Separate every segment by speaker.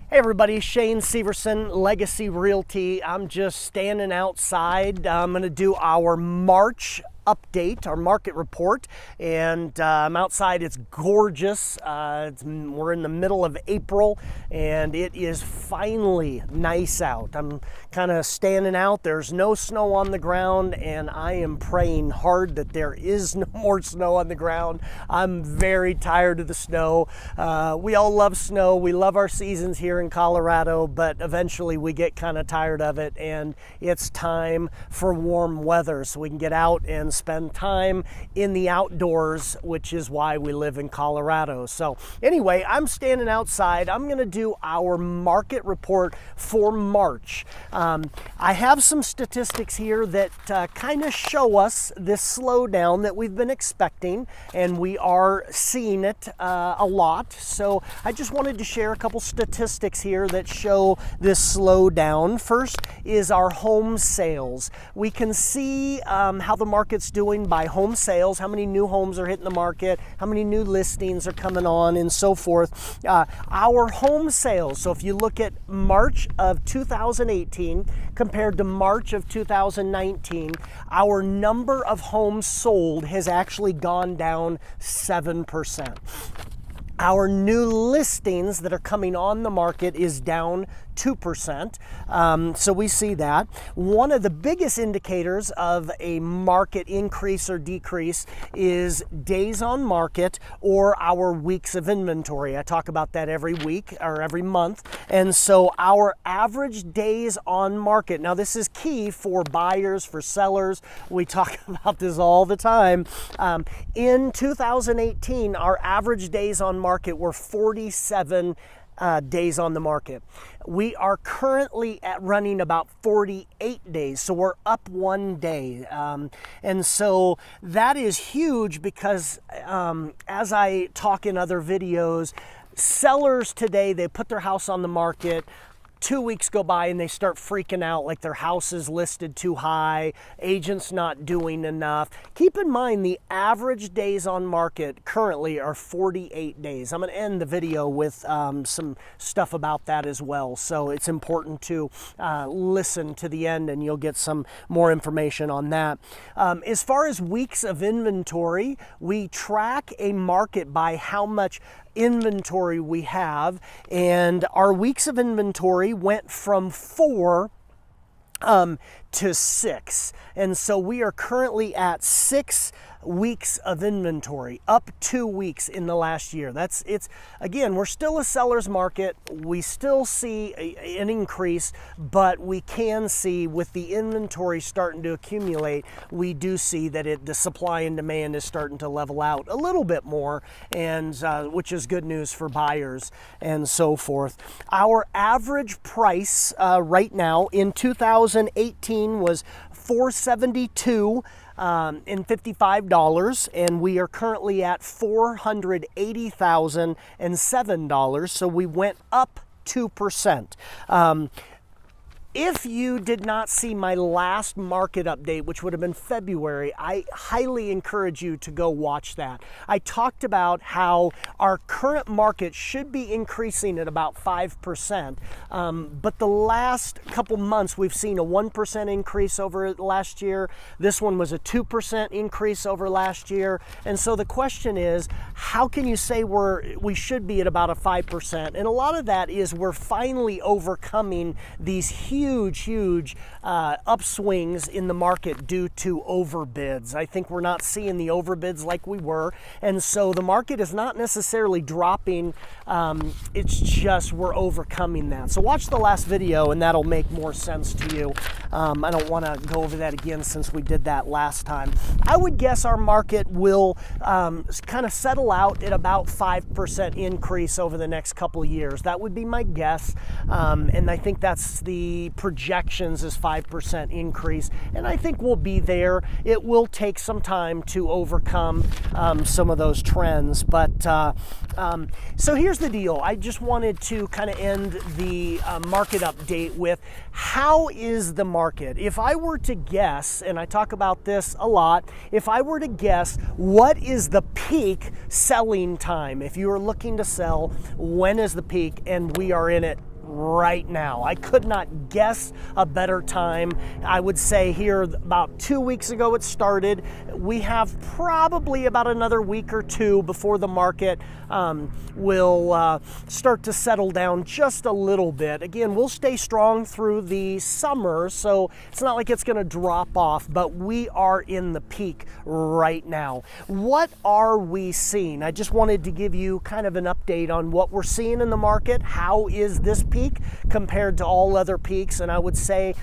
Speaker 1: Hey everybody, Shane Severson, Legacy Realty. I'm just standing outside. I'm going to do our March update, our market report, and I'm outside. It's gorgeous. We're in the middle of April and it is finally nice out. I'm kind of standing out. There's no snow on the ground and I am praying hard that there is no more snow on the ground. I'm very tired of the snow. We all love snow. We love our seasons here in Colorado, but eventually we get kind of tired of it and it's time for warm weather so we can get out and spend time in the outdoors, which is why we live in Colorado. So anyway, I'm standing outside. I'm going to do our market report for March. I have some statistics here that kind of show us this slowdown that we've been expecting, and we are seeing it a lot. So I just wanted to share a couple statistics here that show this slowdown. First is our home sales. We can see how the market's doing by home sales, how many new homes are hitting the market, how many new listings are coming on, and so forth. Our home sales, so if you look at March of 2018 compared to March of 2019, our number of homes sold has actually gone down 7%. Our new listings that are coming on the market is down 2%. So we see that. One of the biggest indicators of a market increase or decrease is days on market or our weeks of inventory. I talk about that every week or every month. And so our average days on market, now this is key for buyers, for sellers. We talk about this all the time. In 2018, our average days on market were 47 days on the market. We are currently running about 48 days, so we're up 1 day. And so that is huge because as I talk in other videos, sellers today, they put their house on the market, 2 weeks go by and they start freaking out like their house is listed too high, agents not doing enough. Keep in mind the average days on market currently are 48 days. I'm going to end the video with some stuff about that as well. So it's important to listen to the end and you'll get some more information on that. As far as weeks of inventory, we track a market by how much inventory we have, and our weeks of inventory went from 4 to 6, and so we are currently at 6 weeks of inventory, up 2 weeks in the last year. Again, we're still a seller's market. We still see an increase, but we can see with the inventory starting to accumulate, we do see that the supply and demand is starting to level out a little bit more, and which is good news for buyers and so forth. Our average price right now in 2018 was $472 and $55, and we are currently at $480,007, so we went up 2%. If you did not see my last market update, which would have been February, I highly encourage you to go watch that. I talked about how our current market should be increasing at about 5%, but the last couple months we've seen a 1% increase over last year. This one was a 2% increase over last year. And so the question is, how can you say we should be at about a 5%? And a lot of that is we're finally overcoming these huge upswings in the market due to overbids. I think we're not seeing the overbids like we were, and so the market is not necessarily dropping. It's just we're overcoming that. So watch the last video and that'll make more sense to you. I don't want to go over that again since we did that last time. I would guess our market will kind of settle out at about 5% increase over the next couple of years. That would be my guess, and I think that's the projections is 5% increase, and I think we'll be there. It will take some time to overcome some of those trends, but so here's the deal. I just wanted to kind of end the market update with how is the market? If I were to guess, and I talk about this a lot, if I were to guess what is the peak selling time, if you are looking to sell, when is the peak? And we are in it right now. I could not guess a better time. I would say here about 2 weeks ago it started. We have probably about another week or two before the market will start to settle down just a little bit. Again, we'll stay strong through the summer, so it's not like it's going to drop off, but we are in the peak right now. What are we seeing? I just wanted to give you kind of an update on what we're seeing in the market. How is this peak compared to all other peaks? And I would say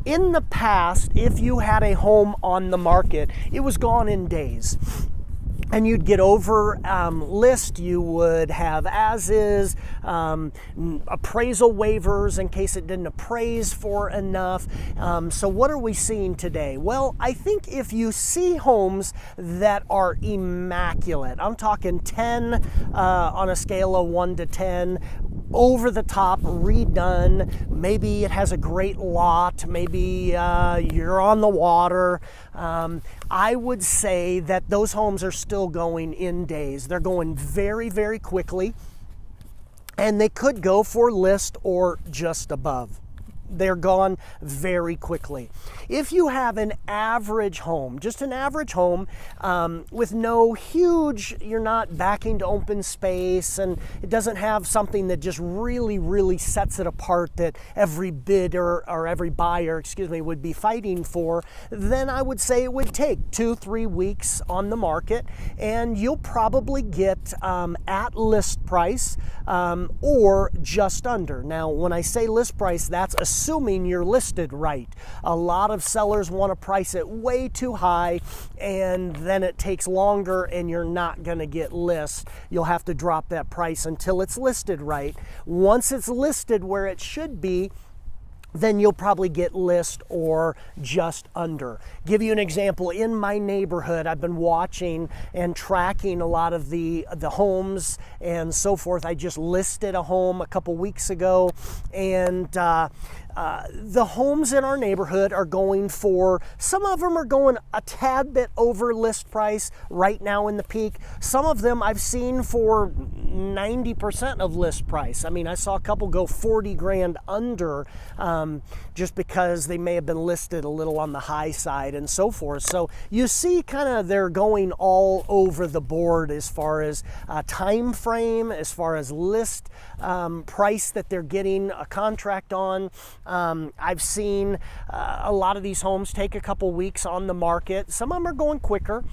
Speaker 1: in the past, if you had a home on the market, it was gone in days. And you'd get over list, you would have as is, appraisal waivers in case it didn't appraise for enough. So what are we seeing today? Well, I think if you see homes that are immaculate, I'm talking 10 on a scale of 1 to 10, over the top, redone, maybe it has a great lot, maybe you're on the water, I would say that those homes are still going in days. They're going very, very quickly, and they could go for list or just above. They're gone very quickly. If you have an average home, just an average home with no huge, you're not backing to open space, and it doesn't have something that just really, really sets it apart that every bidder or every buyer, would be fighting for, then I would say it would take 2-3 weeks on the market, and you'll probably get at list price or just under. Now, when I say list price, that's assuming you're listed right. A lot of sellers want to price it way too high, and then it takes longer and you're not going to get list. You'll have to drop that price until it's listed right. Once it's listed where it should be, then you'll probably get list or just under. Give you an example, in my neighborhood, I've been watching and tracking a lot of the homes and so forth. I just listed a home a couple weeks ago, and the homes in our neighborhood are going for, some of them are going a tad bit over list price right now in the peak. Some of them I've seen for 90% of list price. I mean, I saw a couple go 40 grand under just because they may have been listed a little on the high side and so forth. So you see kind of they're going all over the board as far as time frame, as far as list price that they're getting a contract on. I've seen a lot of these homes take a couple weeks on the market. Some of them are going quicker.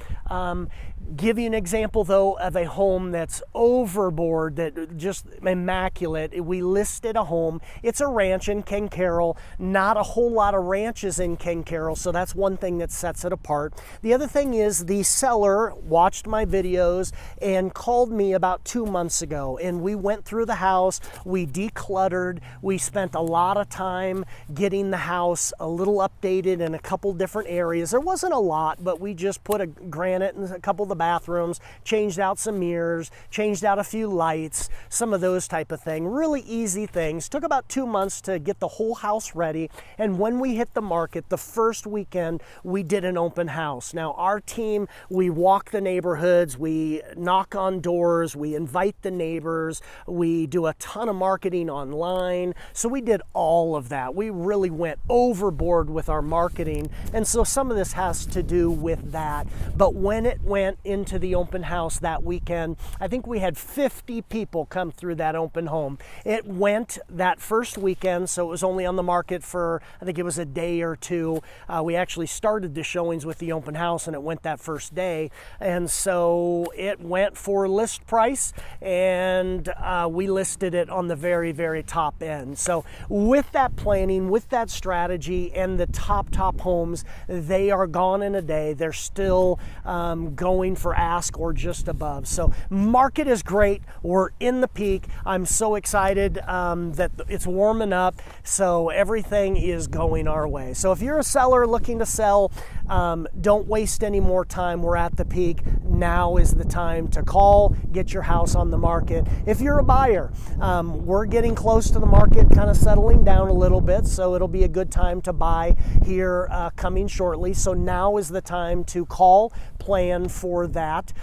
Speaker 1: Give you an example though of a home that's overboard, that just immaculate. We listed a home. It's a ranch in Ken Carroll. Not a whole lot of ranches in Ken Carroll, so that's one thing that sets it apart. The other thing is the seller watched my videos and called me about 2 months ago, and we went through the house, we decluttered, we spent a lot of time getting the house a little updated in a couple different areas. There wasn't a lot, but we just put a granite in a couple of the bathrooms, changed out some mirrors, changed out a few lights, some of those type of thing. Really easy things. Took about 2 months to get the whole house ready, and when we hit the market the first weekend, we did an open house. Now our team, we walk the neighborhoods, we knock on doors, we invite the neighbors, we do a ton of marketing online. So we did all of that. We really went overboard with our marketing, and so some of this has to do with that. But when it went into the open house that weekend, I think we had 50 people come through that open home. It went that first weekend, so it was only on the market for, I think it was a day or two. We actually started the showings with the open house, and it went that first day, and so it went for list price, and we listed it on the very, very top end. So with that planning, with that strategy, and the top homes, they are gone in a day. They're still going for ask or just above. So market is great. We're in the peak. I'm so excited that it's warming up. So everything is going our way. So if you're a seller looking to sell, don't waste any more time. We're at the peak. now is the time to call, get your house on the market. If you're a buyer, we're getting close to the market kind of settling down a little bit, so it'll be a good time to buy here coming shortly. So now is the time to call, plan for that,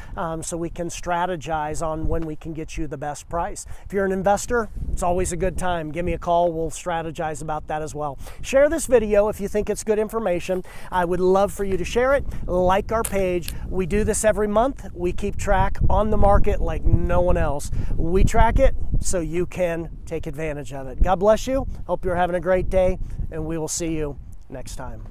Speaker 1: so we can strategize on when we can get you the best price. If you're an investor, it's always a good time. Give me a call. We'll strategize about that as well. Share this video if you think it's good information. I would love for you to share it. Like our page. We do this every month. We keep track on the market like no one else. We track it so you can take advantage of it. God bless you. Hope you're having a great day, and we will see you next time.